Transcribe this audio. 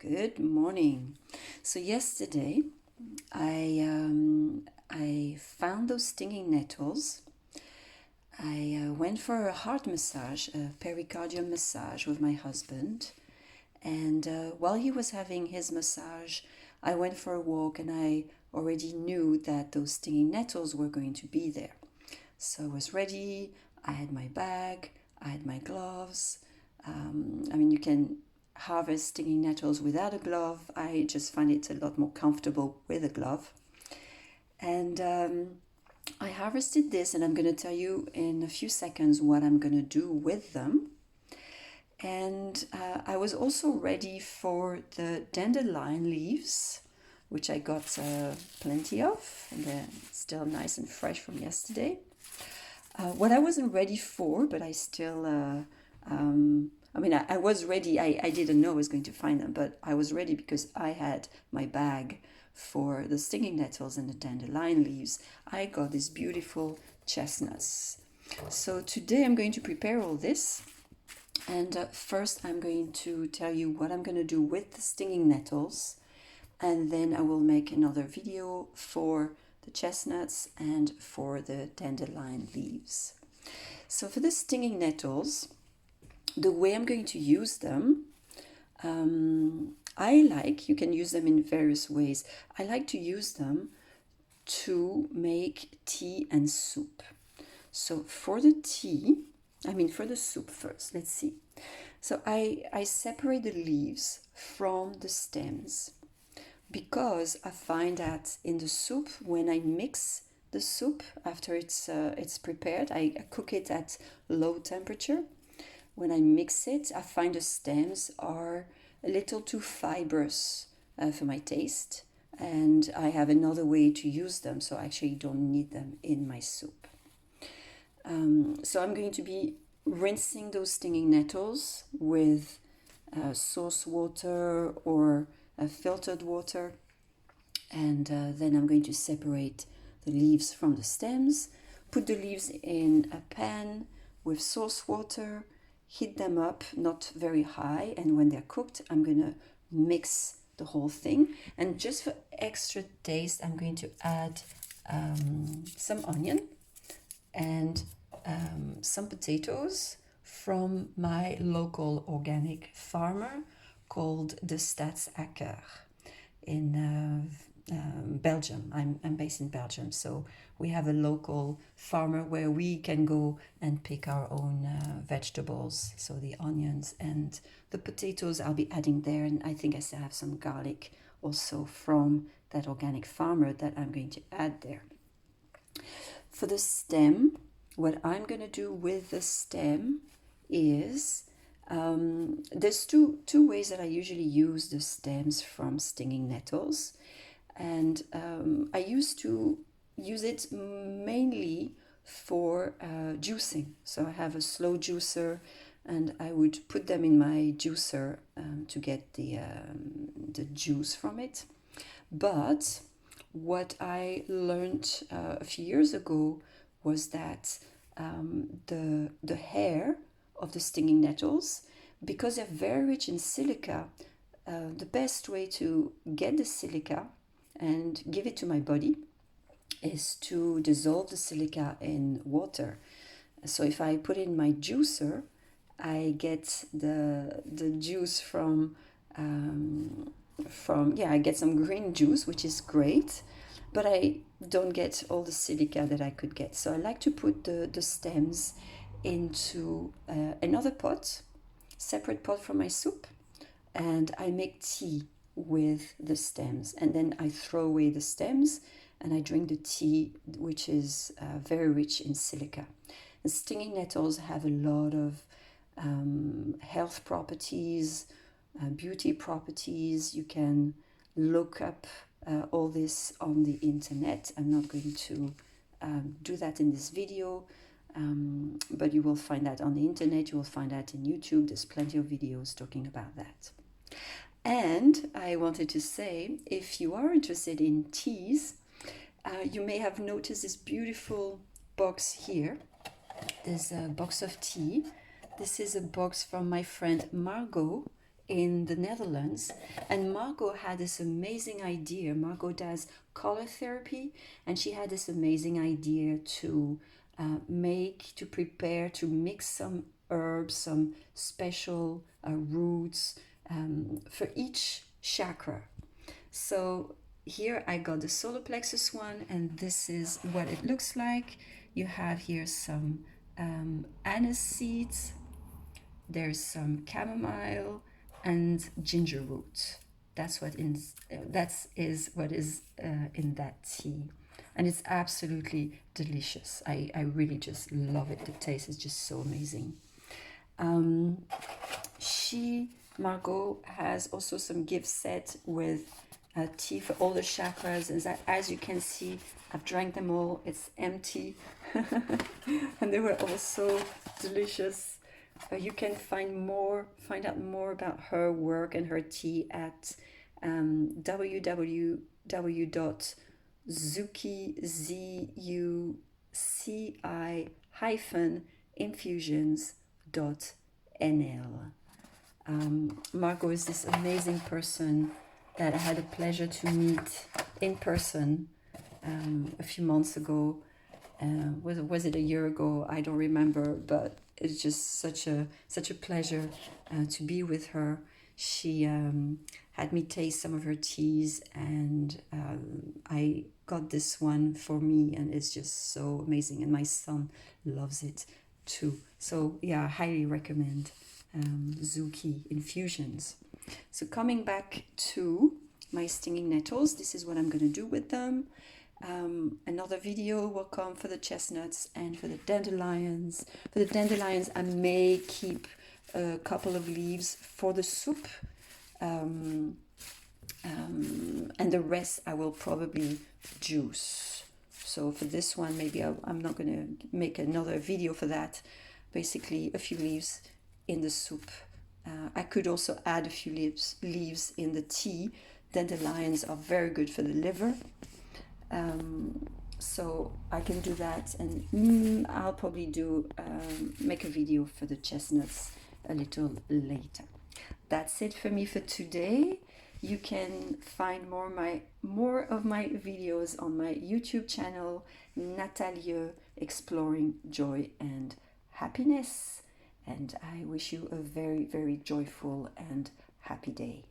Good morning. So yesterday I found those stinging nettles. I went for a heart massage, a pericardium massage with my husband. And while he was having his massage, I went for a walk and I already knew that those stinging nettles were going to be there. So I was ready. I had my bag, I had my gloves. You can harvest stinging nettles without a glove. I just find it a lot more comfortable with a glove. And I harvested this, and I'm going to tell you in a few seconds what I'm going to do with them. And I was also ready for the dandelion leaves, which I got plenty of, and they're still nice and fresh from yesterday. What I wasn't ready for, but I still, I was ready. I didn't know I was going to find them, but I was ready because I had my bag for the stinging nettles and the dandelion leaves. I got these beautiful chestnuts. So today I'm going to prepare all this. And first I'm going to tell you what I'm going to do with the stinging nettles. And then I will make another video for the chestnuts and for the dandelion leaves. So for the stinging nettles, the way I'm going to use them, you can use them in various ways. I like to use them to make tea and soup. So for the soup first, let's see. So I separate the leaves from the stems because I find that in the soup, when I mix the soup after it's prepared, I cook it at low temperature. When I mix it, I find the stems are a little too fibrous for my taste, and I have another way to use them, so I actually don't need them in my soup. So I'm going to be rinsing those stinging nettles with source water or filtered water, and then I'm going to separate the leaves from the stems, put the leaves in a pan with source water, heat them up, not very high, and when they're cooked, I'm going to mix the whole thing. And just for extra taste, I'm going to add some onion and some potatoes from my local organic farmer called the Stadsakker in Belgium. I'm based in Belgium, so we have a local farmer where we can go and pick our own vegetables. So the onions and the potatoes I'll be adding there, and I think I still have some garlic also from that organic farmer that I'm going to add there. For the stem, what I'm going to do with the stem is there's two ways that I usually use the stems from stinging nettles, and I used to use it mainly for juicing. So I have a slow juicer, and I would put them in my juicer to get the juice from it. But what I learned a few years ago was that the hair of the stinging nettles, because they're very rich in silica, the best way to get the silica and give it to my body is to dissolve the silica in water. So if I put it in my juicer, I get the juice I get some green juice, which is great, but I don't get all the silica that I could get. So I like to put the stems into another pot, separate pot from my soup, and I make tea with the stems, and then I throw away the stems and I drink the tea, which is very rich in silica. And stinging nettles have a lot of health properties, beauty properties. You can look up all this on the internet. I'm not going to do that in this video, but you will find that on the internet. You will find that in YouTube. There's plenty of videos talking about that. And I wanted to say, if you are interested in teas, you may have noticed this beautiful box here. There's a box of tea. This is a box from my friend Margot in the Netherlands, and Margot had this amazing idea. Margot does color therapy, and she had this amazing idea to prepare, to mix some herbs, some special roots for each chakra. So here I got the solar plexus one, and this is what it looks like. You have here some anise seeds, there's some chamomile and ginger root. That's what what is in that tea, and it's absolutely delicious. I really just love it. The taste is just so amazing. Margot has also some gift set with tea for all the chakras, and as you can see, I've drank them all. It's empty, and they were all so delicious. You can find out more about her work and her tea at www.zuci-infusions.nl. Margot is this amazing person that I had the pleasure to meet in person a few months ago. Was it a year ago? I don't remember, but it's just such a pleasure to be with her. She had me taste some of her teas, and I got this one for me, and it's just so amazing. And my son loves it too. So yeah, I highly recommend Zuci infusions. So coming back to my stinging nettles, this is what I'm going to do with them. Another video will come for the chestnuts and for the dandelions. For the dandelions, I may keep a couple of leaves for the soup, and the rest I will probably juice. So for this one, maybe I'm not going to make another video for that. Basically, a few leaves in the soup. I could also add a few leaves in the tea. Dandelions are very good for the liver. So I can do that, and I'll probably make a video for the chestnuts a little later. That's it for me for today. You can find more of my videos on my YouTube channel, Nathalieu, Exploring Joy and Happiness. And I wish you a very, very joyful and happy day.